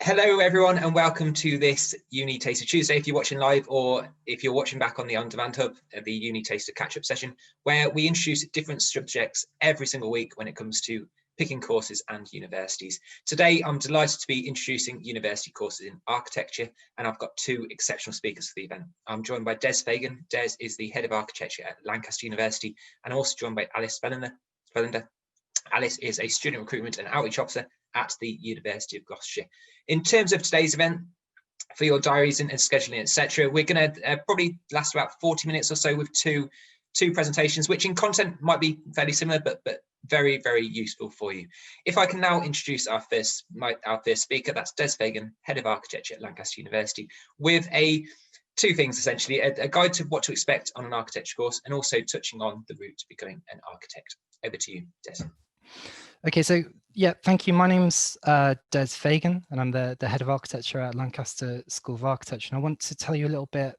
Hello everyone and welcome to this UniTaster Tuesday if you're watching live, or if you're watching back on the On Demand Hub, the UniTaster catch-up session, where we introduce different subjects every single week when it comes to picking courses and universities. Today I'm delighted to be introducing university courses in architecture, and I've got two exceptional speakers for the event. I'm joined by Des Fagan. Des is the head of architecture at Lancaster University, and also joined by Alice Vellender. Alice is a student recruitment and outreach officer at the University of Gloucestershire. In terms of today's event, for your diaries and scheduling, etc., we're going to probably last about 40 minutes or so with two presentations, which in content might be fairly similar, but very, very useful for you. If I can now introduce our first speaker, that's Des Fagan, head of architecture at Lancaster University, with two things essentially: a guide to what to expect on an architecture course, and also touching on the route to becoming an architect. Over to you, Des. Okay, so yeah, thank you. My name's Des Fagan, and I'm the head of architecture at Lancaster School of Architecture. And I want to tell you a little bit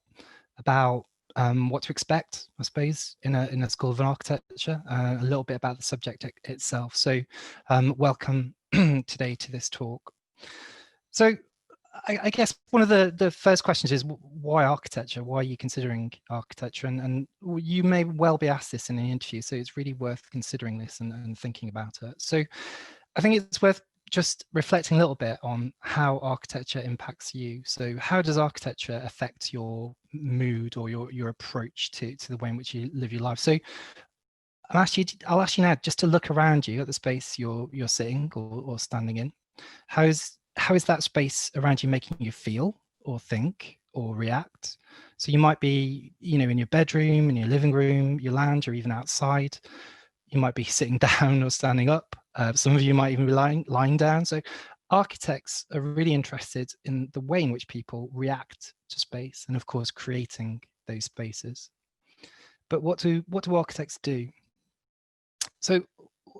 about what to expect, I suppose, in a School of Architecture, a little bit about the subject itself. So welcome today to this talk. So I guess one of the first questions is, why architecture? Why are you considering architecture? And you may well be asked this in an interview, so it's really worth considering this and thinking about it. So I think it's worth just reflecting a little bit on how architecture impacts you. So how does architecture affect your mood or your approach to the way in which you live your life? So I'll ask you now just to look around you at the space you're sitting or standing in. How is that space around you making you feel or think or react? So you might be, in your bedroom, in your living room, your lounge, or even outside. You might be sitting down or standing up. Some of you might even be lying down. So architects are really interested in the way in which people react to space, and of course, creating those spaces. But what do architects do? So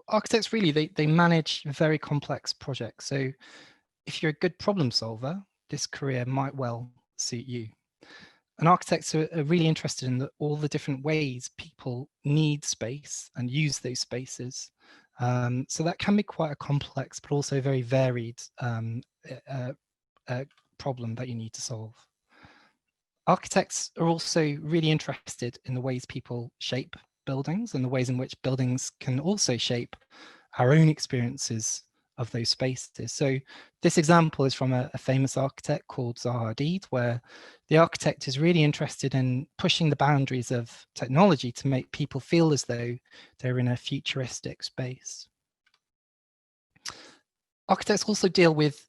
architects really, they manage very complex projects. So if you're a good problem solver, this career might well suit you. And architects are really interested in all the different ways people need space and use those spaces. So that can be quite a complex, but also very varied problem that you need to solve. Architects are also really interested in the ways people shape buildings and the ways in which buildings can also shape our own experiences of those spaces. So this example is from a famous architect called Zaha Hadid, where the architect is really interested in pushing the boundaries of technology to make people feel as though they're in a futuristic space. Architects also deal with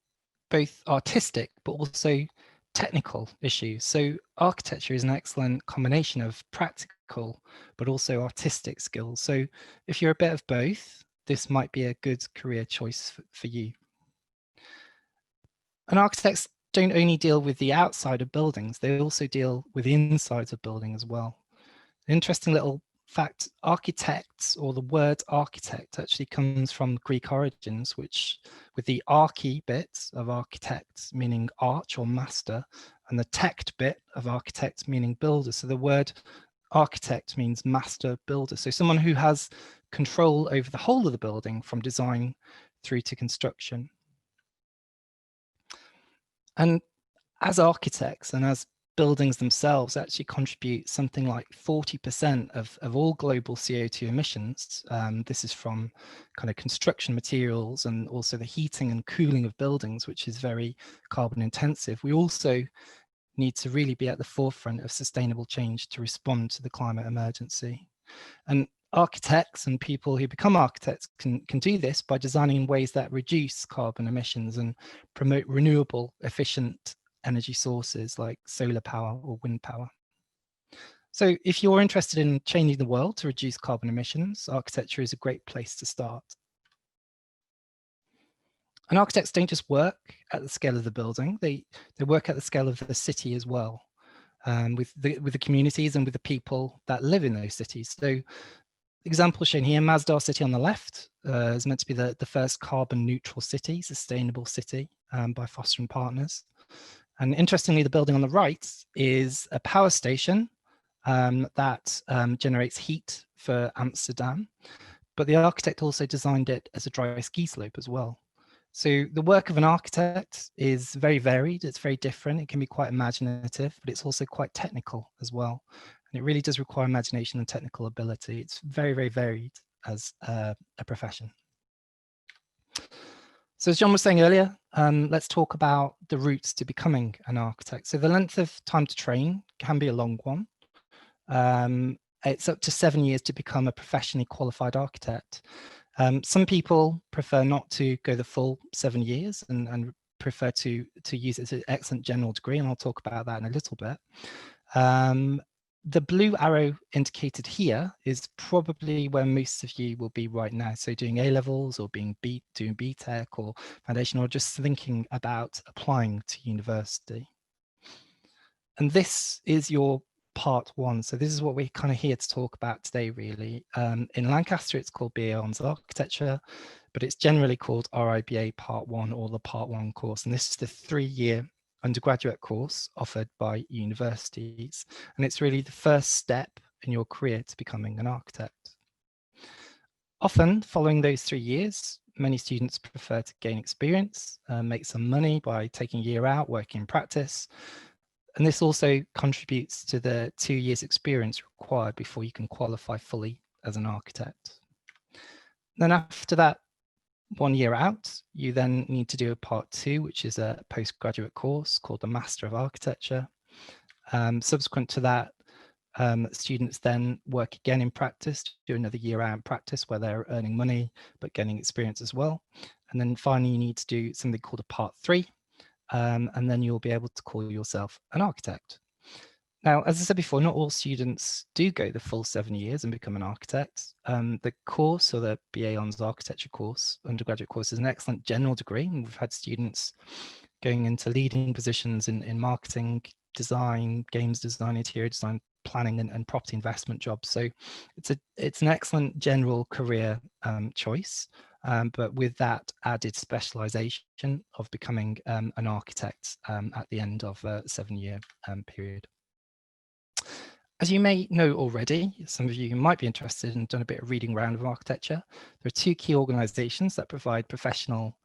both artistic but also technical issues. So architecture is an excellent combination of practical but also artistic skills. So if you're a bit of both, this might be a good career choice for you. And architects don't only deal with the outside of buildings, they also deal with the insides of buildings as well. Interesting little fact, architects, or the word architect, actually comes from Greek origins, which with the archi bit of architect meaning arch or master, and the tect bit of architect meaning builder. So the word architect means master builder. So someone who has control over the whole of the building from design through to construction. And as architects and as buildings themselves actually contribute something like 40% of all global CO2 emissions. This is from kind of construction materials and also the heating and cooling of buildings, which is very carbon intensive. We also need to really be at the forefront of sustainable change to respond to the climate emergency. And architects and people who become architects can do this by designing in ways that reduce carbon emissions and promote renewable, efficient energy sources like solar power or wind power. So if you're interested in changing the world to reduce carbon emissions, architecture is a great place to start. And architects don't just work at the scale of the building, they work at the scale of the city as well, with the communities and with the people that live in those cities. So example shown here, Masdar City on the left is meant to be the first carbon neutral city, sustainable city by Foster and Partners. And interestingly, the building on the right is a power station that generates heat for Amsterdam. But the architect also designed it as a dry ski slope as well. So the work of an architect is very varied, it's very different, it can be quite imaginative, but it's also quite technical as well. And it really does require imagination and technical ability. It's very, very varied as a profession. So as Jon was saying earlier, let's talk about the routes to becoming an architect. So the length of time to train can be a long one. It's up to 7 years to become a professionally qualified architect. Some people prefer not to go the full 7 years and prefer to use it as an excellent general degree, and I'll talk about that in a little bit. The blue arrow indicated here is probably where most of you will be right now. So doing A-levels or doing BTEC or foundation, or just thinking about applying to university. And this is your part one. So this is what we're kind of here to talk about today, really. In Lancaster, it's called BA Honours Architecture, but it's generally called RIBA Part 1 or the Part 1 course. And this is the 3-year undergraduate course offered by universities. And it's really the first step in your career to becoming an architect. Often, following those 3 years, many students prefer to gain experience, make some money by taking a year out, working in practice. And this also contributes to the 2 years experience required before you can qualify fully as an architect. Then after that 1 year out, you then need to do a part 2, which is a postgraduate course called the Master of Architecture. Subsequent to that, students then work again in practice, do another year out in practice where they're earning money, but getting experience as well. And then finally, you need to do something called a part 3, and then you'll be able to call yourself an architect. Now, as I said before, not all students do go the full 7 years and become an architect. The course, or the BA Honours Architecture course, undergraduate course, is an excellent general degree. And we've had students going into leading positions in marketing, design, games design, interior design, planning, and property investment jobs. So it's an excellent general career choice. But with that added specialization of becoming an architect at the end of a 7-year period. As you may know already, some of you might be interested and done a bit of reading around of architecture. There are 2 key organizations that provide professional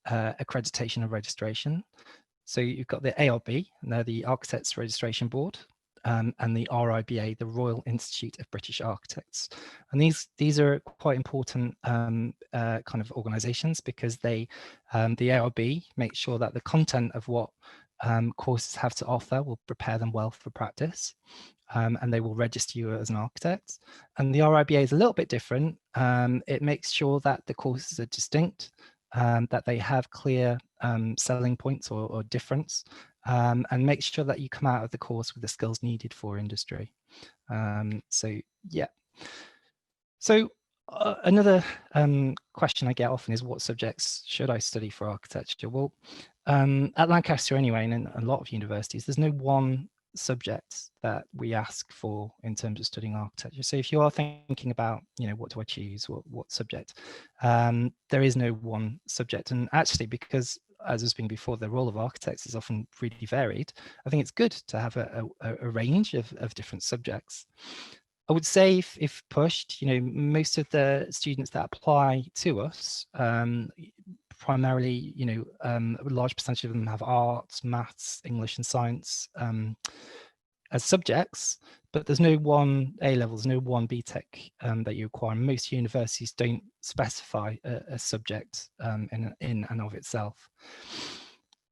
accreditation and registration. So you've got the ARB, and they're the Architects Registration Board, and the RIBA, the Royal Institute of British Architects. And these are quite important kind of organizations, because they, the ARB makes sure that the content of what courses have to offer will prepare them well for practice, and they will register you as an architect. And the RIBA is a little bit different. It makes sure that the courses are distinct, that they have clear selling points or difference, and make sure that you come out of the course with the skills needed for industry. So yeah. So another question I get often is, what subjects should I study for architecture? Well, at Lancaster anyway, and in a lot of universities, there's no one subject that we ask for in terms of studying architecture. So if you are thinking about, what do I choose, what subject, there is no one subject. And actually, because as has been before, the role of architects is often really varied, I think it's good to have a range of different subjects. I would say if pushed, most of the students that apply to us, primarily, a large percentage of them have arts, maths, English and science as subjects, but there's no one A-levels, no one BTEC that you require. Most universities don't specify a subject in and of itself.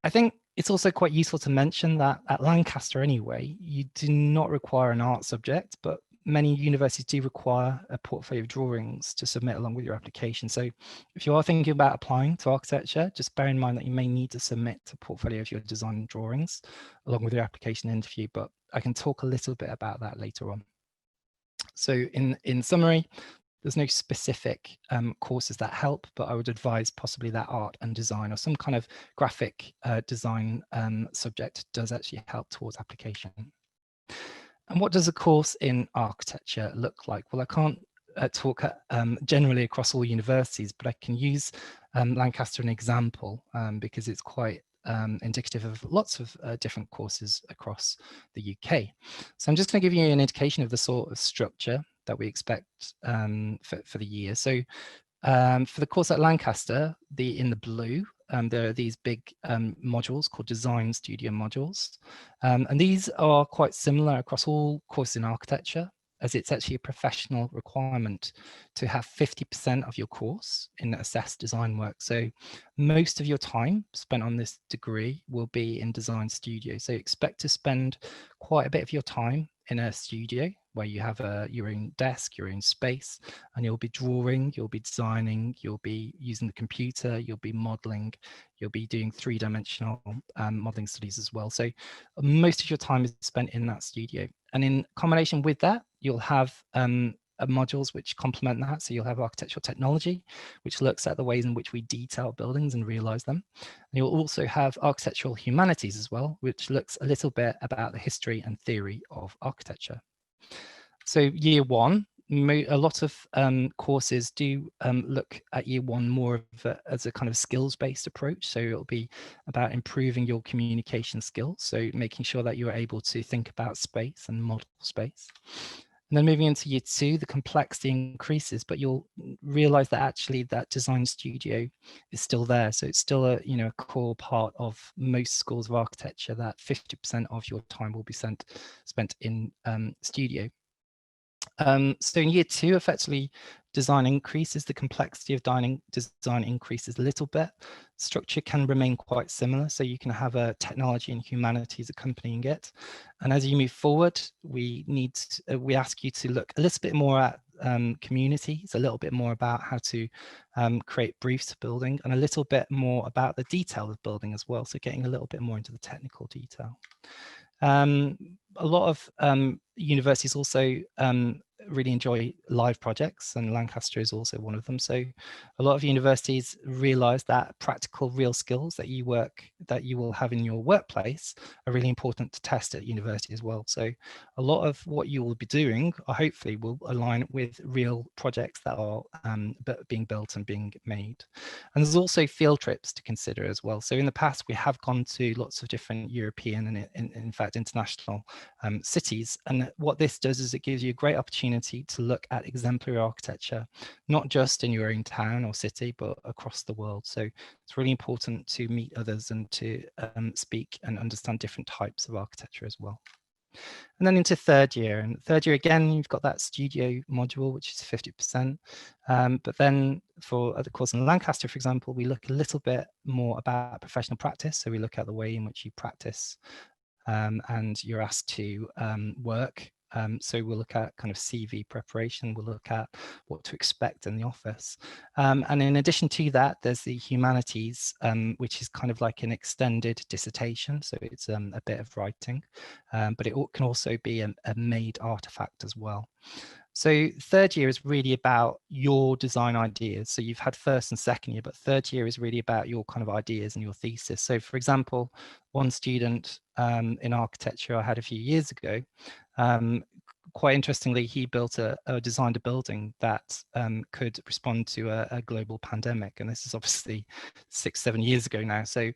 I think it's also quite useful to mention that at Lancaster anyway, you do not require an art subject, but many universities do require a portfolio of drawings to submit along with your application. So if you are thinking about applying to architecture, just bear in mind that you may need to submit a portfolio of your design drawings along with your application interview, but I can talk a little bit about that later on. So in summary, there's no specific courses that help, but I would advise possibly that art and design or some kind of graphic design subject does actually help towards application. And what does a course in architecture look like? Well, I can't talk generally across all universities, but I can use Lancaster as an example because it's quite indicative of lots of different courses across the UK. So I'm just going to give you an indication of the sort of structure that we expect for the year. So For the course at Lancaster, in the blue, there are these big modules called Design Studio modules. And these are quite similar across all courses in architecture, as it's actually a professional requirement to have 50% of your course in assessed design work. So most of your time spent on this degree will be in Design Studio. So expect to spend quite a bit of your time in a studio where you have your own desk, your own space, and you'll be drawing, you'll be designing, you'll be using the computer, you'll be modeling, you'll be doing three-dimensional modeling studies as well. So most of your time is spent in that studio. And in combination with that, you'll have modules which complement that. So you'll have architectural technology, which looks at the ways in which we detail buildings and realize them. And you'll also have architectural humanities as well, which looks a little bit about the history and theory of architecture. So year one, a lot of courses do look at year one more of as a kind of skills-based approach. So it'll be about improving your communication skills. So making sure that you're able to think about space and model space. And then moving into year two, the complexity increases, but you'll realize that actually that design studio is still there. So it's still a core part of most schools of architecture, that 50% of your time will be spent in studio. So in year two, effectively, design increases, the complexity of design increases a little bit. Structure can remain quite similar, so you can have a technology and humanities accompanying it. And as you move forward, we ask you to look a little bit more at communities, a little bit more about how to create briefs of building, and a little bit more about the detail of building as well. So getting a little bit more into the technical detail. A lot of universities also really enjoy live projects, and Lancaster is also one of them. So a lot of universities realize that practical real skills that you will have in your workplace are really important to test at university as well. So a lot of what you will be doing hopefully will align with real projects that are being built and being made. And there's also field trips to consider as well. So in the past, we have gone to lots of different European and in fact international cities. And what this does is it gives you a great opportunity to look at exemplary architecture, not just in your own town or city, but across the world. So it's really important to meet others and to speak and understand different types of architecture as well. And then into third year. And third year, again, you've got that studio module, which is 50%. But then for the course in Lancaster, for example, we look a little bit more about professional practice. So we look at the way in which you practice and you're asked to work. So we'll look at kind of CV preparation, we'll look at what to expect in the office. And in addition to that, there's the humanities, which is kind of like an extended dissertation. So it's a bit of writing, but it can also be a made artifact as well. So third year is really about your design ideas. So you've had first and second year, but third year is really about your kind of ideas and your thesis. So for example, one student in architecture I had a few years ago, quite interestingly, he designed a building that could respond to a global pandemic. And this is obviously 6-7 years ago now. So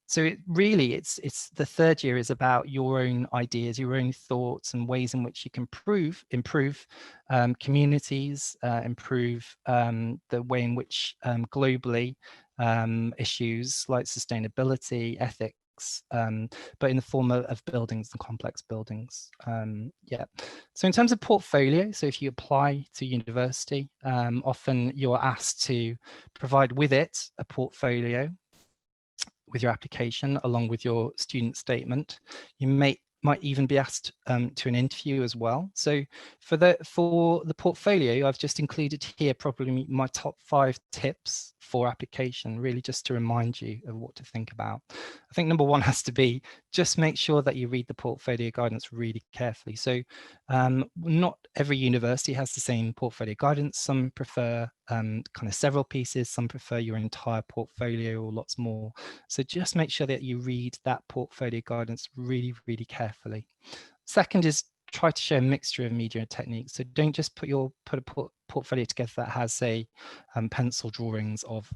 so it's the third year is about your own ideas, your own thoughts and ways in which you can improve communities, improve the way in which globally issues like sustainability, ethics, but in the form of buildings and complex buildings. Yeah. So in terms of portfolio, so if you apply to university, often you're asked to provide with it a portfolio with your application along with your student statement. You might even be asked to an interview as well. So for the portfolio, I've just included here probably my top 5 tips for application, really just to remind you of what to think about. I think number 1 has to be just make sure that you read the portfolio guidance really carefully. So not every university has the same portfolio guidance. Some prefer kind of several pieces, some prefer your entire portfolio or lots more. So just make sure that you read that portfolio guidance really, really carefully. Second is try to show a mixture of media and techniques. So don't just put a portfolio together that has, say, pencil drawings of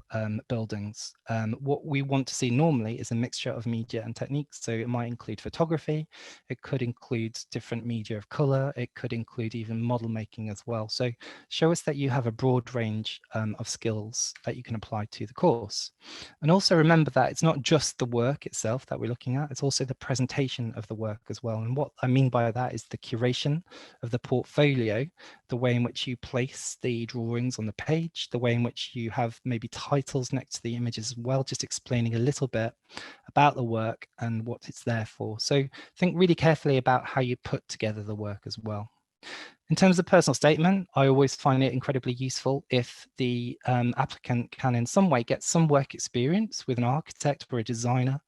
buildings. What we want to see normally is a mixture of media and techniques. So it might include photography, it could include different media of color, it could include even model making as well. So show us that you have a broad range of skills that you can apply to the course. And also remember that it's not just the work itself that we're looking at, it's also the presentation of the work as well. And what I mean by that is the curation of the portfolio, the way in which you place the drawings on the page, the way in which you have maybe titles next to the images as well, just explaining a little bit about the work and what it's there for. So think really carefully about how you put together the work as well. In terms of personal statement, I always find it incredibly useful if the applicant can in some way get some work experience with an architect or a designer,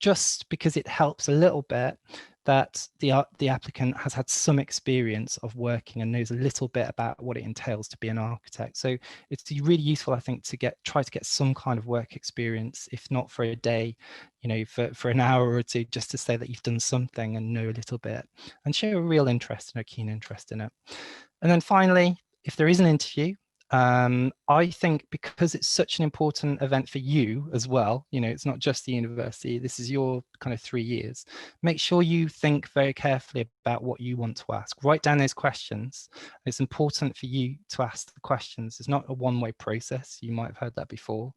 just because it helps a little bit that the applicant has had some experience of working and knows a little bit about what it entails to be an architect. So it's really useful, I think, to try to get some kind of work experience, if not for a day, you know, for an hour or two, just to say that you've done something and know a little bit and show a real interest and a keen interest in it. And then finally, if there is an interview, I think because it's such an important event for you as well, you know, it's not just the university, this is your kind of 3 years, make sure you think very carefully about what you want to ask. Write down those questions. It's important for you to ask the questions. It's not a one-way process. You might have heard that before.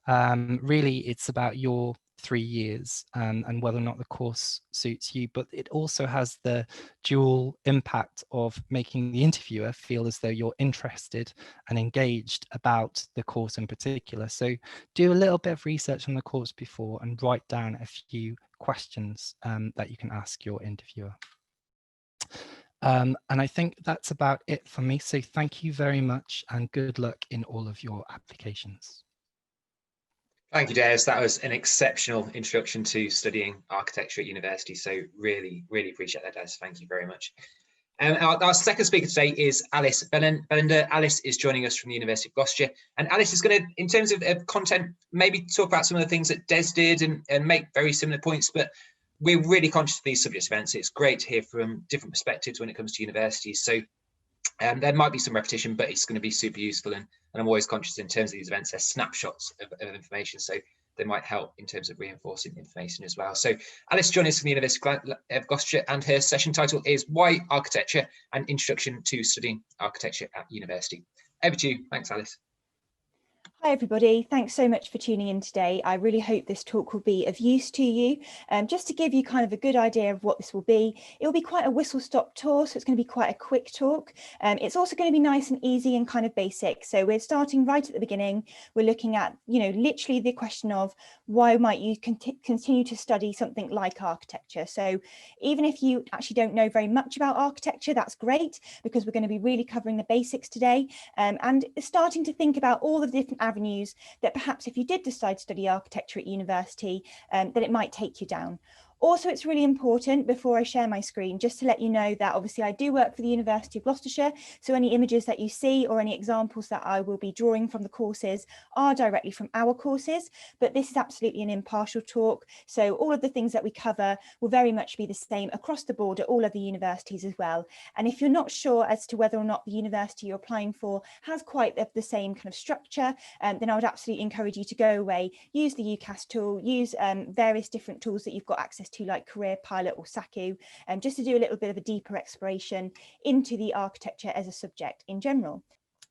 Really, it's about your 3 years and whether or not the course suits you, but it also has the dual impact of making the interviewer feel as though you're interested and engaged about the course in particular. So do a little bit of research on the course before and write down a few questions that you can ask your interviewer. And I think that's about it for me. So thank you very much and good luck in all of your applications. Thank you, Des. That was an exceptional introduction to studying architecture at university. So really, really appreciate that, Des. Thank you very much. Our second speaker today is Alice Vellender. Alice is joining us from the University of Gloucestershire. And Alice is going to, in terms of content, maybe talk about some of the things that Des did and make very similar points. But we're really conscious of these subject events. It's great to hear from different perspectives when it comes to universities. So there might be some repetition, but it's going to be super useful. And I'm always conscious in terms of these events, they're snapshots of information. So they might help in terms of reinforcing information as well. So Alice joined us from the University of Gloucestershire, and her session title is Why Architecture? An Introduction to Studying Architecture at University. Over to you. Thanks, Alice. Hi everybody, thanks so much for tuning in today. I really hope this talk will be of use to you. Just to give you kind of a good idea of what this will be, it will be quite a whistle-stop tour, so it's going to be quite a quick talk. It's also going to be nice and easy and kind of basic. So we're starting right at the beginning. We're looking at, you know, literally the question of why might you continue to study something like architecture? So even if you actually don't know very much about architecture, that's great, because we're going to be really covering the basics today and starting to think about all the different avenues that perhaps if you did decide to study architecture at university, that it might take you down. Also, it's really important, before I share my screen, just to let you know that obviously I do work for the University of Gloucestershire, so any images that you see or any examples that I will be drawing from the courses are directly from our courses, but this is absolutely an impartial talk, so all of the things that we cover will very much be the same across the board at all of the universities as well. And if you're not sure as to whether or not the university you're applying for has quite the same kind of structure, then I would absolutely encourage you to go away, use the UCAS tool, use various different tools that you've got access to, like Career Pilot or SACU, just to do a little bit of a deeper exploration into the architecture as a subject in general.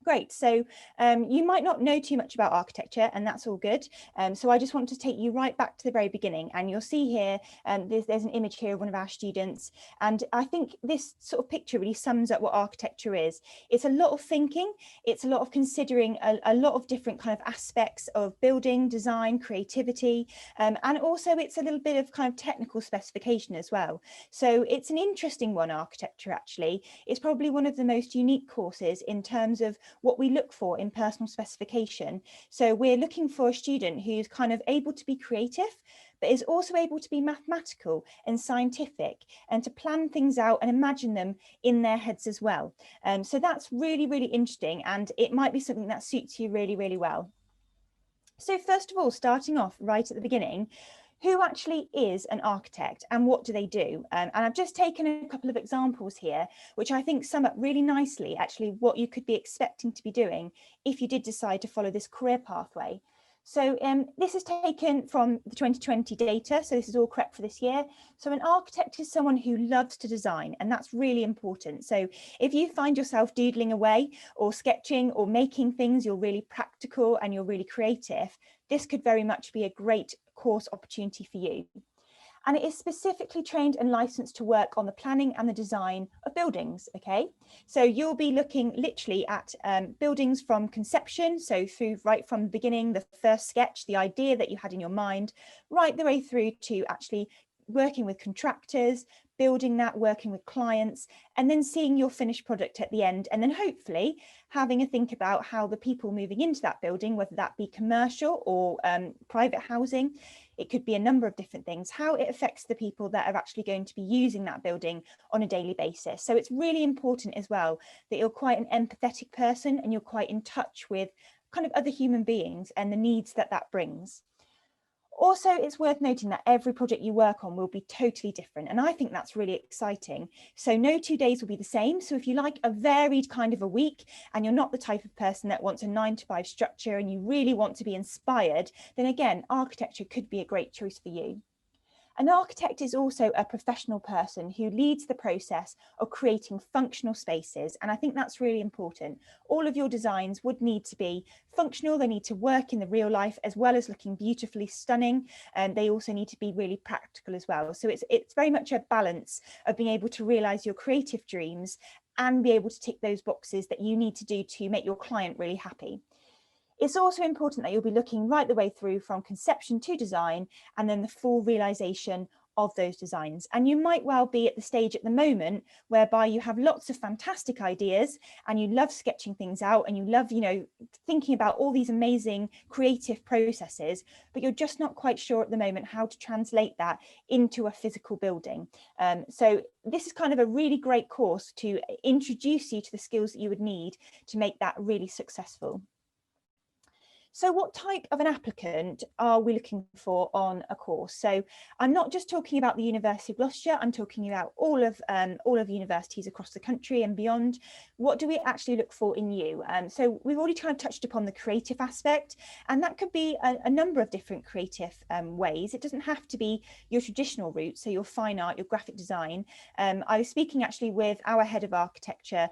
Great, so you might not know too much about architecture, and that's all good. So I just want to take you right back to the very beginning, and you'll see here, there's an image here of one of our students, and I think this sort of picture really sums up what architecture is. It's a lot of thinking, it's a lot of considering a lot of different kind of aspects of building, design, creativity, and also it's a little bit of kind of technical specification as well. So it's an interesting one, architecture actually. It's probably one of the most unique courses in terms of what we look for in personal specification. So we're looking for a student who's kind of able to be creative, but is also able to be mathematical and scientific and to plan things out and imagine them in their heads as well. So that's really, really interesting, and it might be something that suits you really, really well. So first of all, starting off right at the beginning, who actually is an architect and what do they do? And I've just taken a couple of examples here, which I think sum up really nicely actually what you could be expecting to be doing if you did decide to follow this career pathway. So this is taken from the 2020 data, so this is all correct for this year. So an architect is someone who loves to design, and that's really important. So if you find yourself doodling away or sketching or making things, you're really practical and you're really creative, this could very much be a great course opportunity for you. And it is specifically trained and licensed to work on the planning and the design of buildings, okay? So you'll be looking literally at buildings from conception, so through right from the beginning, the first sketch, the idea that you had in your mind, right the way through to actually working with contractors, building that, working with clients, and then seeing your finished product at the end, and then hopefully having a think about how the people moving into that building, whether that be commercial or private housing, it could be a number of different things, how it affects the people that are actually going to be using that building on a daily basis. So it's really important as well that you're quite an empathetic person and you're quite in touch with kind of other human beings and the needs that that brings. Also, it's worth noting that every project you work on will be totally different. And I think that's really exciting. So no 2 days will be the same. So if you like a varied kind of a week and you're not the type of person that wants a 9-to-5 structure and you really want to be inspired, then again, architecture could be a great choice for you. An architect is also a professional person who leads the process of creating functional spaces. And I think that's really important. All of your designs would need to be functional. They need to work in the real life as well as looking beautifully stunning. And they also need to be really practical as well. So it's very much a balance of being able to realize your creative dreams and be able to tick those boxes that you need to do to make your client really happy. It's also important that you'll be looking right the way through from conception to design and then the full realization of those designs. And you might well be at the stage at the moment whereby you have lots of fantastic ideas and you love sketching things out and you love, thinking about all these amazing creative processes, but you're just not quite sure at the moment how to translate that into a physical building. So this is kind of a really great course to introduce you to the skills that you would need to make that really successful. So what type of an applicant are we looking for on a course? So I'm not just talking about the University of Gloucestershire, I'm talking about all of universities across the country and beyond. What do we actually look for in you? So we've already kind of touched upon the creative aspect, and that could be a number of different creative ways. It doesn't have to be your traditional route, so your fine art, your graphic design. I was speaking actually with our head of architecture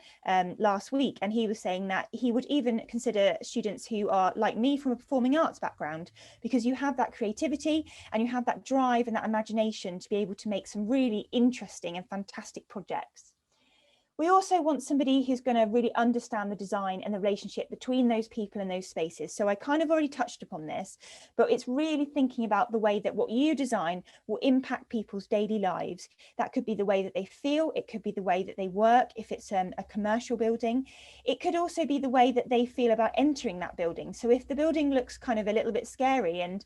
last week, and he was saying that he would even consider students who are like me from a performing arts background, because you have that creativity and you have that drive and that imagination to be able to make some really interesting and fantastic projects. We also want somebody who's going to really understand the design and the relationship between those people and those spaces. So I kind of already touched upon this, but it's really thinking about the way that what you design will impact people's daily lives. That could be the way that they feel. It could be the way that they work if it's a commercial building. It could also be the way that they feel about entering that building. So if the building looks kind of a little bit scary and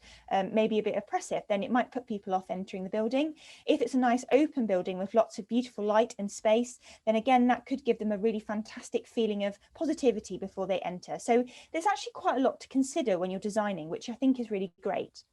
maybe a bit oppressive, then it might put people off entering the building. If it's a nice open building with lots of beautiful light and space, then again, that could give them a really fantastic feeling of positivity before they enter. So there's actually quite a lot to consider when you're designing, which I think is really great.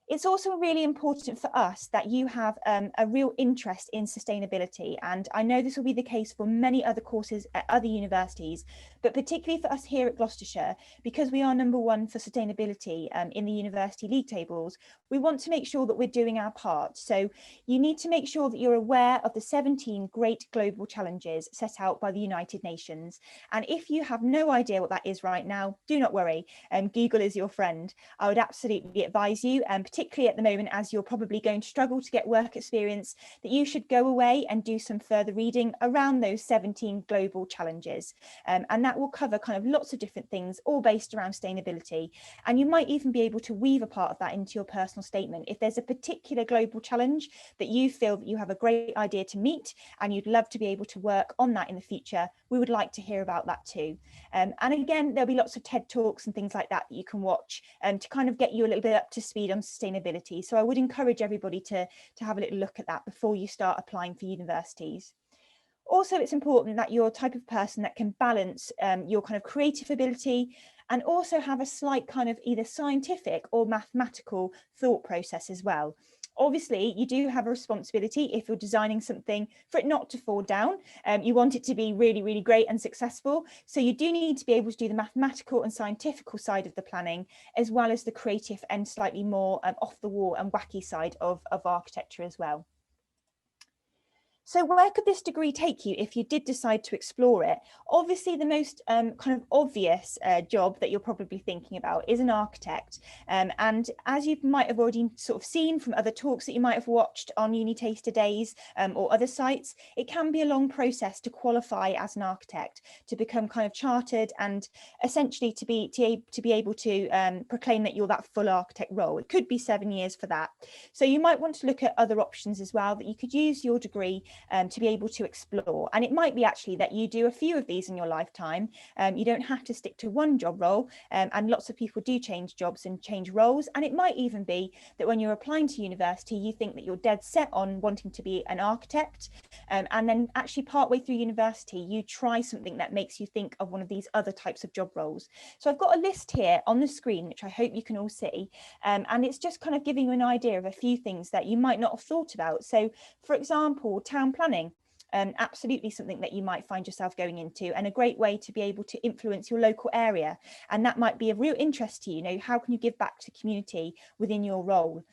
It's also really important for us that you have a real interest in sustainability. And I know this will be the case for many other courses at other universities, but particularly for us here at Gloucestershire, because we are #1 for sustainability in the university league tables, we want to make sure that we're doing our part. So you need to make sure that you're aware of the 17 great global challenges set out by the United Nations. And if you have no idea what that is right now, do not worry. Google is your friend. I would absolutely advise you, particularly at the moment, as you're probably going to struggle to get work experience, that you should go away and do some further reading around those 17 global challenges. And that will cover kind of lots of different things, all based around sustainability. And you might even be able to weave a part of that into your personal statement. If there's a particular global challenge that you feel that you have a great idea to meet and you'd love to be able to work on that in the future, we would like to hear about that too. And again, there'll be lots of TED Talks and things like that you can watch to kind of get you a little bit up to speed on sustainability. So I would encourage everybody to have a little look at that before you start applying for universities. Also, it's important that you're a type of person that can balance your kind of creative ability and also have a slight kind of either scientific or mathematical thought process as well. Obviously, you do have a responsibility if you're designing something for it not to fall down. You want it to be really, really great and successful. So you do need to be able to do the mathematical and scientific side of the planning, as well as the creative and slightly more off the wall and wacky side of architecture as well. So where could this degree take you if you did decide to explore it? Obviously, the most kind of obvious job that you're probably thinking about is an architect. And as you might have already sort of seen from other talks that you might have watched on UniTasterDays or other sites, it can be a long process to qualify as an architect, to become kind of chartered and essentially to be able to proclaim that you're that full architect role. It could be 7 years for that. So you might want to look at other options as well, that you could use your degree to be able to explore. And it might be actually that you do a few of these in your lifetime. You don't have to stick to one job role, and lots of people do change jobs and change roles. And it might even be that when you're applying to university, you think that you're dead set on wanting to be an architect, and then actually partway through university, you try something that makes you think of one of these other types of job roles. So I've got a list here on the screen, which I hope you can all see, and it's just kind of giving you an idea of a few things that you might not have thought about. So, for example, town planning. Absolutely something that you might find yourself going into, and a great way to be able to influence your local area. And that might be of real interest to you. You know, how can you give back to the community within your role?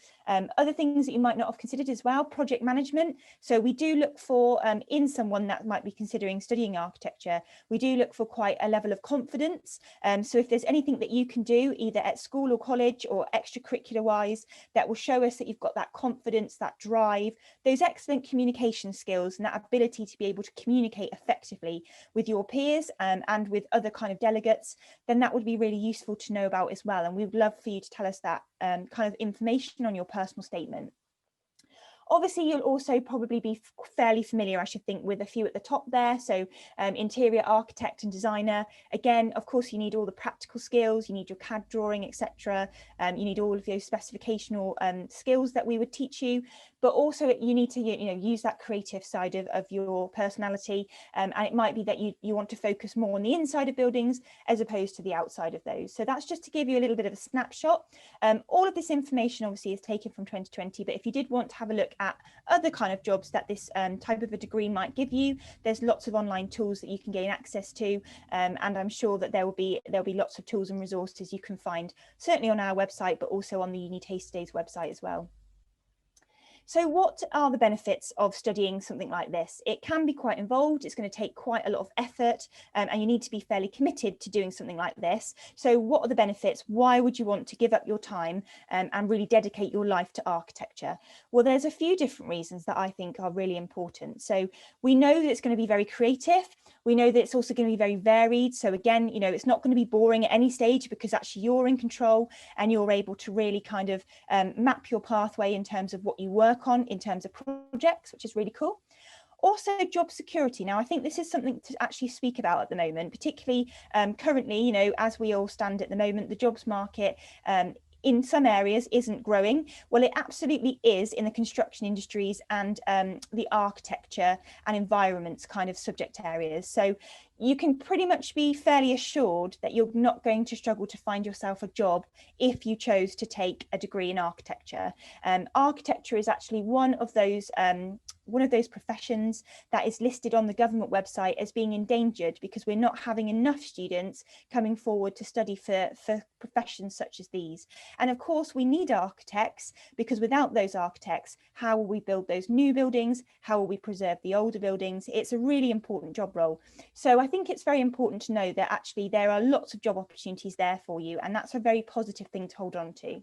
Other things that you might not have considered as well, project management. So we do look for, in someone that might be considering studying architecture, we do look for quite a level of confidence. So if there's anything that you can do either at school or college or extracurricular wise, that will show us that you've got that confidence, that drive, those excellent communication skills and that ability to be able to communicate effectively with your peers and with other kind of delegates, then that would be really useful to know about as well. And we would love for you to tell us that kind of information on your personal statement. Obviously, you'll also probably be fairly familiar, I should think, with a few at the top there. So interior architect and designer. Again, of course, you need all the practical skills, you need your CAD drawing, etc. You need all of those specificational skills that we would teach you, but also you need to use that creative side of your personality. And it might be that you want to focus more on the inside of buildings as opposed to the outside of those. So that's just to give you a little bit of a snapshot. All of this information obviously is taken from 2020, but if you did want to have a look at other kind of jobs that this type of a degree might give you, there's lots of online tools that you can gain access to, and I'm sure that there'll be lots of tools and resources you can find, certainly on our website, but also on the UniTasterDays website as well. So what are the benefits of studying something like this? It can be quite involved, it's going to take quite a lot of effort, and you need to be fairly committed to doing something like this. So what are the benefits? Why would you want to give up your time and really dedicate your life to architecture? Well, there's a few different reasons that I think are really important. So we know that it's going to be very creative. We know that it's also going to be very varied. So again, it's not going to be boring at any stage, because actually you're in control and you're able to really kind of map your pathway in terms of what you work on in terms of projects, which is really cool. Also, job security. Now, I think this is something to actually speak about at the moment, particularly currently, as we all stand at the moment, the jobs market in some areas isn't growing. Well, it absolutely is in the construction industries and the architecture and environments kind of subject areas. So you can pretty much be fairly assured that you're not going to struggle to find yourself a job if you chose to take a degree in architecture. Architecture is actually one of those professions that is listed on the government website as being endangered, because we're not having enough students coming forward to study for professions such as these. And of course, we need architects, because without those architects, how will we build those new buildings? How will we preserve the older buildings? It's a really important job role. So I think it's very important to know that actually there are lots of job opportunities there for you, and that's a very positive thing to hold on to.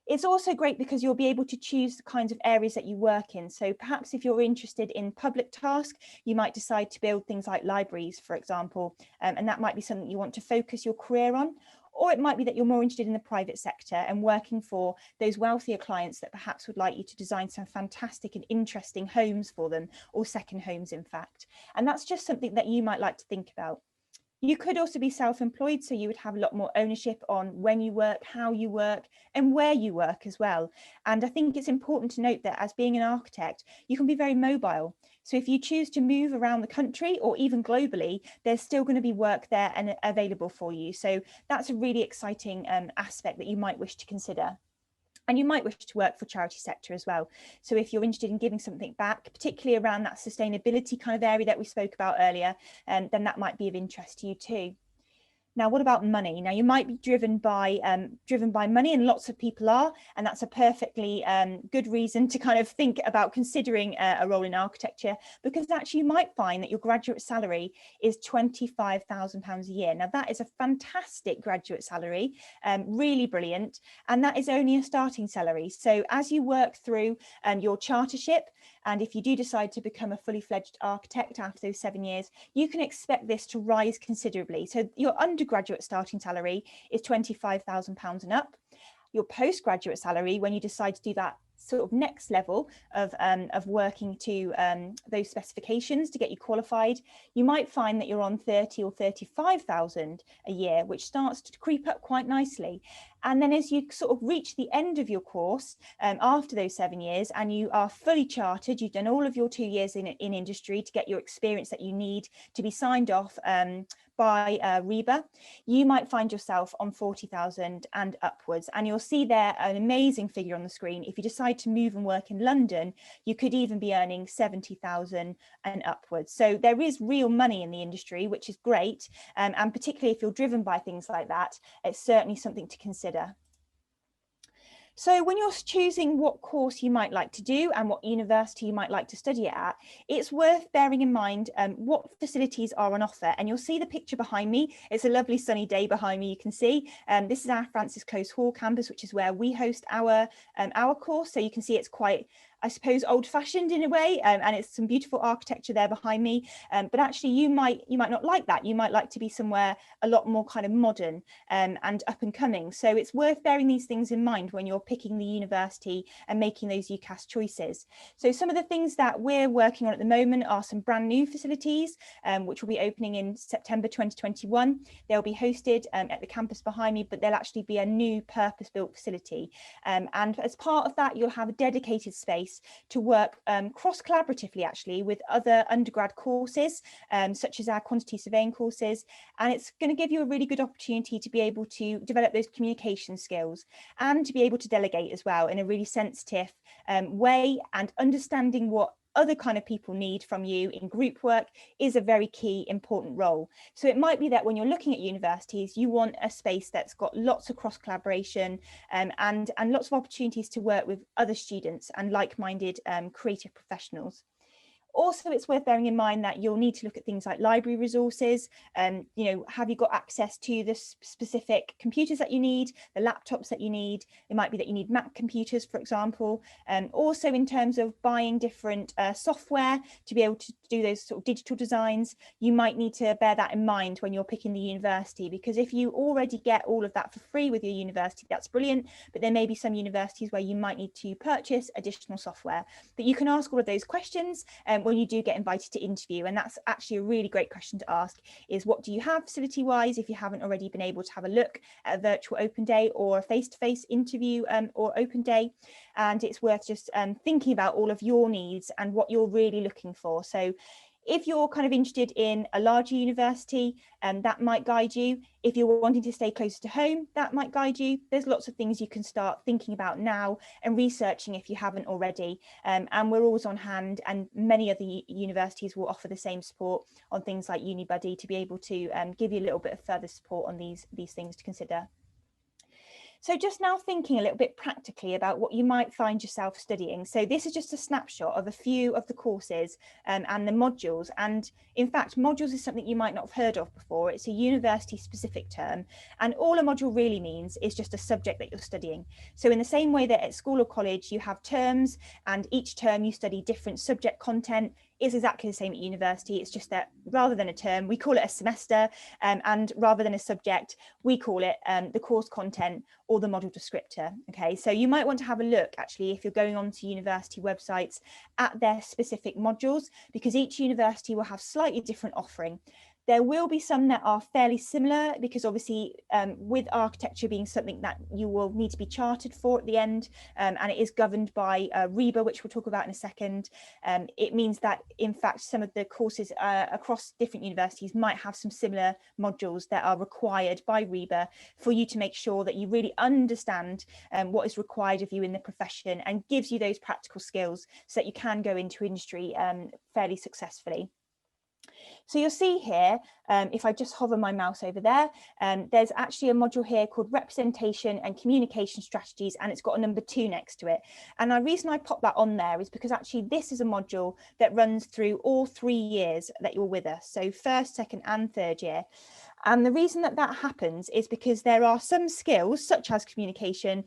It's also great because you'll be able to choose the kinds of areas that you work in. So perhaps if you're interested in public tasks, you might decide to build things like libraries, for example, and that might be something you want to focus your career on. Or it might be that you're more interested in the private sector and working for those wealthier clients that perhaps would like you to design some fantastic and interesting homes for them, or second homes, in fact. And that's just something that you might like to think about. You could also be self-employed, so you would have a lot more ownership on when you work, how you work, and where you work as well. And I think it's important to note that as being an architect, you can be very mobile. So if you choose to move around the country or even globally, there's still going to be work there and available for you. So that's a really exciting aspect that you might wish to consider. And you might wish to work for charity sector as well. So if you're interested in giving something back, particularly around that sustainability kind of area that we spoke about earlier, then that might be of interest to you too. Now, what about money? Now, you might be driven by money, and lots of people are, and that's a perfectly good reason to kind of think about considering a role in architecture, because actually you might find that your graduate salary is £25,000 a year. Now, that is a fantastic graduate salary, really brilliant, and that is only a starting salary. So as you work through your chartership, and if you do decide to become a fully fledged architect after those 7 years, you can expect this to rise considerably. So your undergraduate starting salary is £25,000 and up. Your postgraduate salary, when you decide to do that sort of next level of working to those specifications to get you qualified, you might find that you're on 30 or 35,000 a year, which starts to creep up quite nicely. And then as you sort of reach the end of your course after those 7 years and you are fully chartered, you've done all of your 2 years in industry to get your experience that you need to be signed off by REBA, you might find yourself on 40,000 and upwards. And you'll see there an amazing figure on the screen. If you decide to move and work in London, you could even be earning 70,000 and upwards. So there is real money in the industry, which is great. And particularly if you're driven by things like that, it's certainly something to consider. So when you're choosing what course you might like to do and what university you might like to study at, it's worth bearing in mind what facilities are on offer. And you'll see the picture behind me. It's a lovely sunny day behind me, you can see. This is our Francis Close Hall campus, which is where we host our course. So you can see it's quite, I suppose, old-fashioned in a way, and it's some beautiful architecture there behind me. But actually, you might not like that. You might like to be somewhere a lot more kind of modern and up and coming. So it's worth bearing these things in mind when you're picking the university and making those UCAS choices. So some of the things that we're working on at the moment are some brand new facilities, which will be opening in September 2021. They'll be hosted at the campus behind me, but they'll actually be a new purpose-built facility. And as part of that, you'll have a dedicated space to work cross-collaboratively actually with other undergrad courses, such as our quantity surveying courses. And it's going to give you a really good opportunity to be able to develop those communication skills and to be able to delegate as well in a really sensitive way, and understanding what other kind of people need from you in group work is a very key important role. So it might be that when you're looking at universities, you want a space that's got lots of cross collaboration and lots of opportunities to work with other students and like-minded creative professionals. Also, it's worth bearing in mind that you'll need to look at things like library resources. You know, have you got access to the specific computers that you need, the laptops that you need? It might be that you need Mac computers, for example. Also, in terms of buying different software to be able to do those sort of digital designs, you might need to bear that in mind when you're picking the university, because if you already get all of that for free with your university, that's brilliant. But there may be some universities where you might need to purchase additional software. But you can ask all of those questions when you do get invited to interview, and that's actually a really great question to ask, is what do you have facility wise if you haven't already been able to have a look at a virtual open day or a face-to-face interview or open day. And it's worth just thinking about all of your needs and what you're really looking for. So if you're kind of interested in a larger university, that might guide you. If you're wanting to stay closer to home, that might guide you. There's lots of things you can start thinking about now and researching if you haven't already. And we're always on hand, and many other universities will offer the same support on things like UniBuddy to be able to give you a little bit of further support on these things to consider. So just now thinking a little bit practically about what you might find yourself studying. So this is just a snapshot of a few of the courses and the modules. And in fact, modules is something you might not have heard of before. It's a university specific term. And all a module really means is just a subject that you're studying. So in the same way that at school or college, you have terms, and each term you study different subject content, is exactly the same at university. It's just that rather than a term, we call it a semester, and rather than a subject, we call it the course content or the module descriptor. Okay, so you might want to have a look actually if you're going on to university websites at their specific modules, because each university will have slightly different offering. There will be some that are fairly similar, because obviously with architecture being something that you will need to be chartered for at the end, and it is governed by REBA, which we'll talk about in a second. It means that in fact some of the courses across different universities might have some similar modules that are required by REBA for you to make sure that you really understand what is required of you in the profession, and gives you those practical skills so that you can go into industry fairly successfully. So you'll see here, if I just hover my mouse over there, there's actually a module here called Representation and Communication Strategies, and it's got a number 2 next to it. And the reason I pop that on there is because actually this is a module that runs through all 3 years that you're with us, so first, second and third year. And the reason that that happens is because there are some skills, such as communication,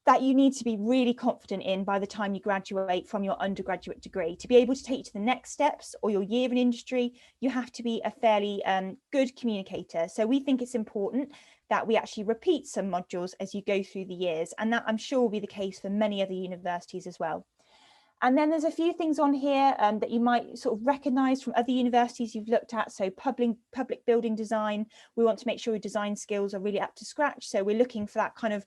that you need to be really confident in by the time you graduate from your undergraduate degree. To be able to take you to the next steps or your year in industry, you have to be a fairly good communicator. So we think it's important that we actually repeat some modules as you go through the years, and that I'm sure will be the case for many other universities as well. And then there's a few things on here that you might sort of recognise from other universities you've looked at. So public building design, we want to make sure your design skills are really up to scratch. So we're looking for that kind of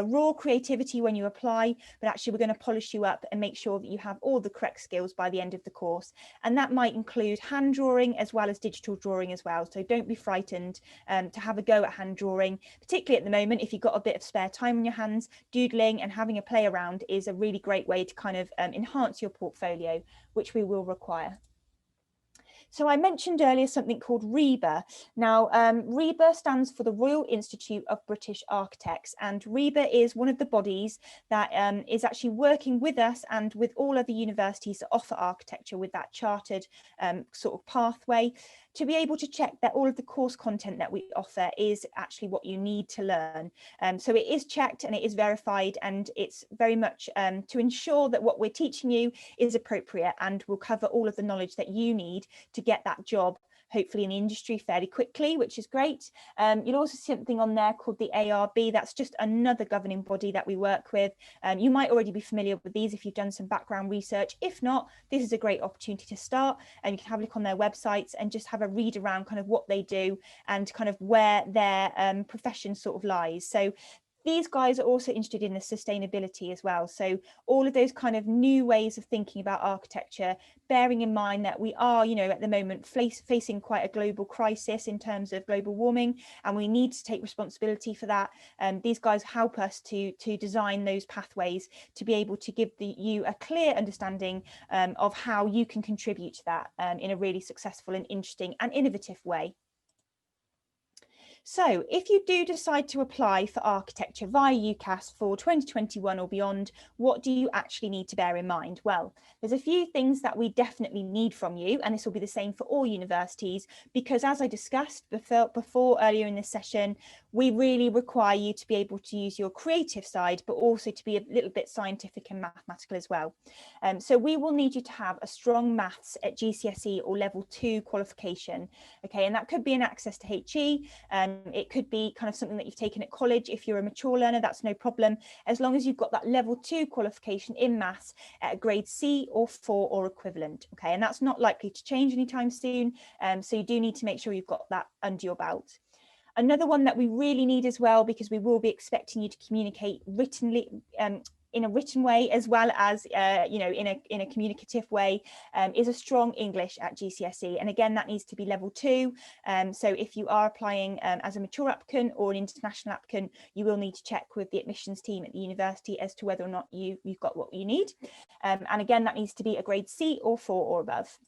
raw creativity when you apply, but actually we're going to polish you up and make sure that you have all the correct skills by the end of the course. And that might include hand drawing as well as digital drawing as well. So don't be frightened to have a go at hand drawing, particularly at the moment. If you've got a bit of spare time on your hands, doodling and having a play around is a really great way to kind of enhance your portfolio, which we will require. So I mentioned earlier something called REBA. Now, REBA stands for the Royal Institute of British Architects, and REBA is one of the bodies that is actually working with us and with all other universities that offer architecture with that chartered sort of pathway, to be able to check that all of the course content that we offer is actually what you need to learn. So it is checked and it is verified, and it's very much to ensure that what we're teaching you is appropriate and will cover all of the knowledge that you need to get that job, hopefully in the industry fairly quickly, which is great. You'll also see something on there called the ARB. That's just another governing body that we work with. You might already be familiar with these if you've done some background research. If not, this is a great opportunity to start, and you can have a look on their websites and just have a read around kind of what they do and kind of where their profession sort of lies. So these guys are also interested in the sustainability as well. So all of those kind of new ways of thinking about architecture, bearing in mind that we are, you know, at the moment facing quite a global crisis in terms of global warming, and we need to take responsibility for that. These guys help us to design those pathways to be able to give you a clear understanding of how you can contribute to that in a really successful and interesting and innovative way. So if you do decide to apply for architecture via UCAS for 2021 or beyond, what do you actually need to bear in mind? Well, there's a few things that we definitely need from you, and this will be the same for all universities, because as I discussed before earlier in this session, we really require you to be able to use your creative side, but also to be a little bit scientific and mathematical as well. So we will need you to have a strong maths at GCSE or level 2 qualification. Okay, and that could be an access to HE. It could be kind of something that you've taken at college. If you're a mature learner, that's no problem, as long as you've got that level 2 qualification in maths at a grade C or 4 or equivalent. Okay, and that's not likely to change anytime soon. So you do need to make sure you've got that under your belt. Another one that we really need as well, because we will be expecting you to communicate in a written way as well as you know, in a communicative way, is a strong English at GCSE, and again that needs to be level 2. So if you are applying as a mature applicant or an international applicant, you will need to check with the admissions team at the university as to whether or not you've got what you need, and again that needs to be a grade C or 4 or above.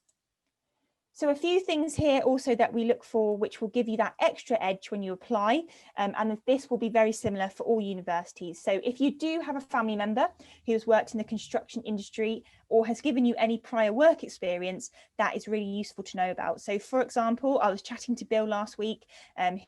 So a few things here also that we look for, which will give you that extra edge when you apply, and this will be very similar for all universities. So if you do have a family member who has worked in the construction industry or has given you any prior work experience, that is really useful to know about. So for example, I was chatting to Bill last week,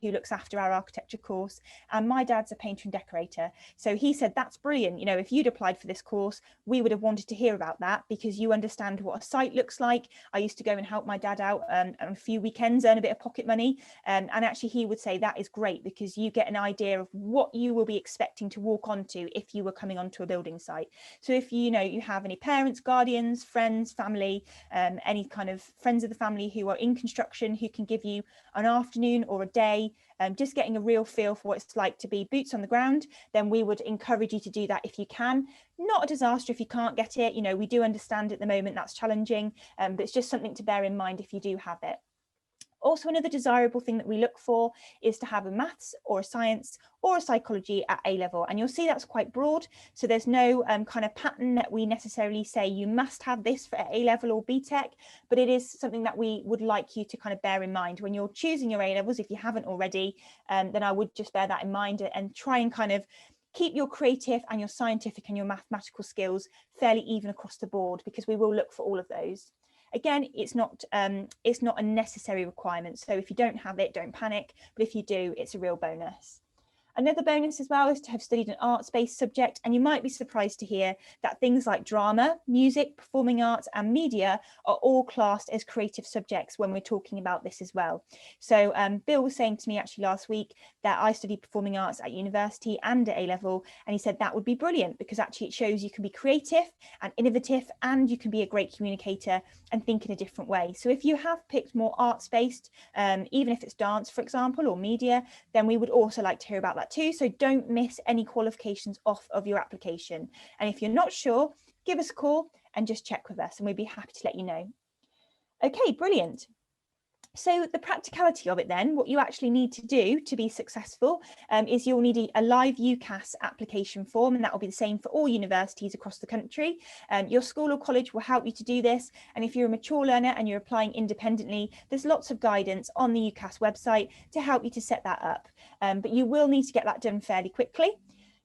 who looks after our architecture course, and my dad's a painter and decorator. So he said, that's brilliant. You know, if you'd applied for this course, we would have wanted to hear about that, because you understand what a site looks like. I used to go and help my dad dad out on a few weekends, earn a bit of pocket money. And actually he would say that is great because you get an idea of what you will be expecting to walk onto if you were coming onto a building site. So if you know you have any parents, guardians, friends, family, any kind of friends of the family who are in construction who can give you an afternoon or a day, just getting a real feel for what it's like to be boots on the ground, then we would encourage you to do that if you can. Not a disaster if you can't get it. You know, we do understand at the moment that's challenging, but it's just something to bear in mind if you do have it. Also, another desirable thing that we look for is to have a maths or a science or a psychology at A level. And you'll see that's quite broad. So there's no kind of pattern that we necessarily say you must have this for A level or BTEC, but it is something that we would like you to kind of bear in mind when you're choosing your A levels. If you haven't already, then I would just bear that in mind and try and kind of keep your creative and your scientific and your mathematical skills fairly even across the board, because we will look for all of those. Again, it's not a necessary requirement. So if you don't have it, don't panic. But if you do, it's a real bonus. Another bonus as well is to have studied an arts-based subject, and you might be surprised to hear that things like drama, music, performing arts and media are all classed as creative subjects when we're talking about this as well. So Bill was saying to me actually last week that I studied performing arts at university and at A level, and he said that would be brilliant because actually it shows you can be creative and innovative and you can be a great communicator and think in a different way. So if you have picked more arts-based, even if it's dance, for example, or media, then we would also like to hear about that too. So don't miss any qualifications off of your application. And if you're not sure, give us a call and just check with us and we'd be happy to let you know. Okay, brilliant. So the practicality of it then, what you actually need to do to be successful is you'll need a live UCAS application form, and that will be the same for all universities across the country. Your school or college will help you to do this, and if you're a mature learner and you're applying independently, there's lots of guidance on the UCAS website to help you to set that up, but you will need to get that done fairly quickly.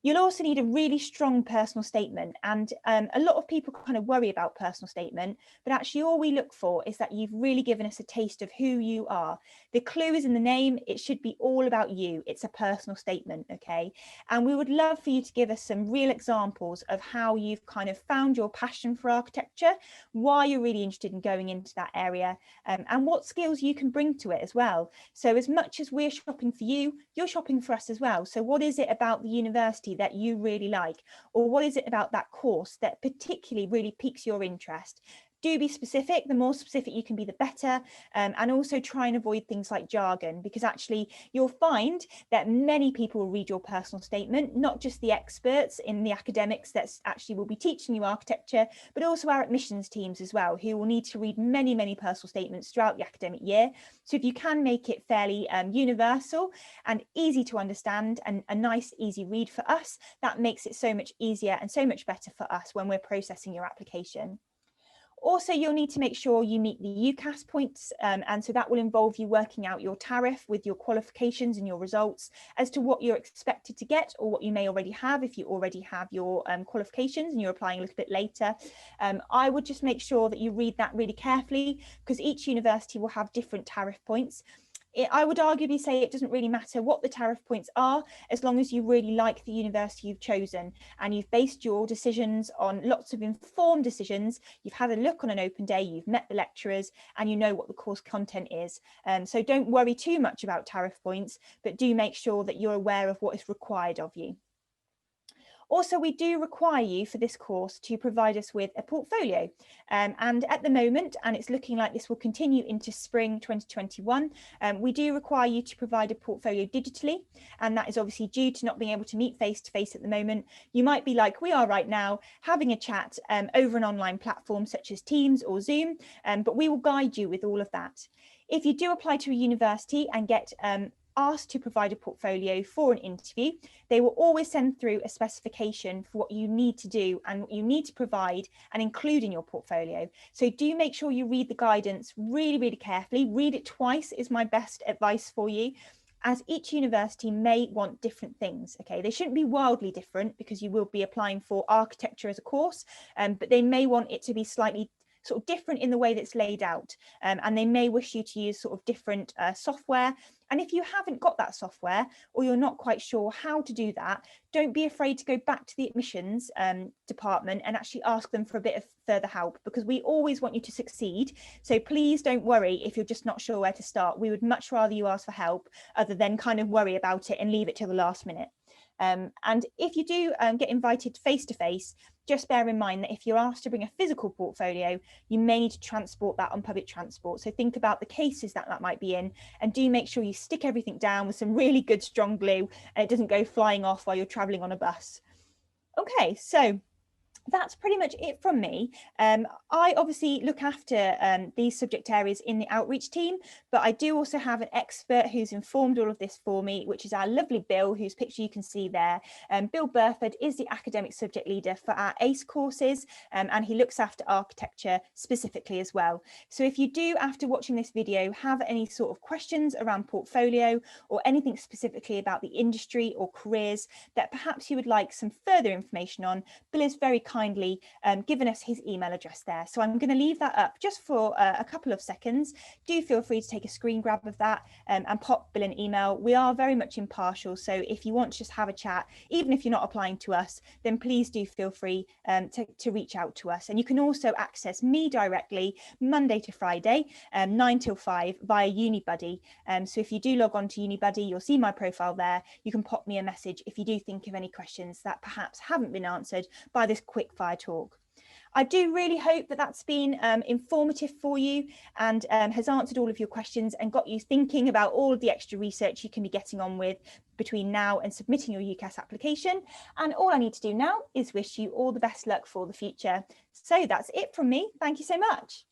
You'll also need a really strong personal statement, and a lot of people kind of worry about personal statement, but actually all we look for is that you've really given us a taste of who you are. The clue is in the name. It should be all about you. It's a personal statement, okay? And we would love for you to give us some real examples of how you've kind of found your passion for architecture, why you're really interested in going into that area, and what skills you can bring to it as well. So as much as we're shopping for you, you're shopping for us as well. So what is it about the university that you really like, or what is it about that course that particularly really piques your interest? Do be specific. The more specific you can be, the better. And also try and avoid things like jargon, because actually you'll find that many people will read your personal statement, not just the experts in the academics that actually will be teaching you architecture, but also our admissions teams as well, who will need to read many, many personal statements throughout the academic year. So if you can make it fairly universal and easy to understand and a nice, easy read for us, that makes it so much easier and so much better for us when we're processing your application. Also, you'll need to make sure you meet the UCAS points, and so that will involve you working out your tariff with your qualifications and your results as to what you're expected to get, or what you may already have if you already have your qualifications and you're applying a little bit later. I would just make sure that you read that really carefully, because each university will have different tariff points. I would arguably say it doesn't really matter what the tariff points are, as long as you really like the university you've chosen and you've based your decisions on lots of informed decisions. You've had a look on an open day, you've met the lecturers, and you know what the course content is. So don't worry too much about tariff points, but do make sure that you're aware of what is required of you. Also, we do require you for this course to provide us with a portfolio. And at the moment, and it's looking like this will continue into spring 2021, we do require you to provide a portfolio digitally. And that is obviously due to not being able to meet face-to-face at the moment. You might be like we are right now, having a chat over an online platform such as Teams or Zoom, but we will guide you with all of that. If you do apply to a university and get asked to provide a portfolio for an interview, they will always send through a specification for what you need to do and what you need to provide and include in your portfolio. So do make sure you read the guidance really, really carefully. Read it twice is my best advice for you, as each university may want different things. Okay, they shouldn't be wildly different because you will be applying for architecture as a course, but they may want it to be slightly sort of different in the way that's laid out, and they may wish you to use sort of different software And if you haven't got that software, or you're not quite sure how to do that, don't be afraid to go back to the admissions department and actually ask them for a bit of further help, because we always want you to succeed. So please don't worry if you're just not sure where to start. We would much rather you ask for help other than kind of worry about it and leave it till the last minute. And if you do get invited face to face, just bear in mind that if you're asked to bring a physical portfolio, you may need to transport that on public transport. So think about the cases that that might be in, and do make sure you stick everything down with some really good strong glue and it doesn't go flying off while you're traveling on a bus. Okay, so that's pretty much it from me. I obviously look after these subject areas in the outreach team, but I do also have an expert who's informed all of this for me, which is our lovely Bill, whose picture you can see there. Bill Burford is the academic subject leader for our ACE courses, and he looks after architecture specifically as well. So if you do, after watching this video, have any sort of questions around portfolio or anything specifically about the industry or careers that perhaps you would like some further information on, Bill is very kindly given us his email address there. So I'm going to leave that up just for a couple of seconds. Do feel free to take a screen grab of that and pop Bill an email. We are very much impartial, so if you want to just have a chat, even if you're not applying to us, then please do feel free to reach out to us. And you can also access me directly Monday to Friday, 9 till 5 via UniBuddy. So if you do log on to UniBuddy, you'll see my profile there. You can pop me a message if you do think of any questions that perhaps haven't been answered by this quick fire talk. I do really hope that that's been informative for you and has answered all of your questions and got you thinking about all of the extra research you can be getting on with between now and submitting your UCAS application. And all I need to do now is wish you all the best luck for the future. So that's it from me. Thank you so much.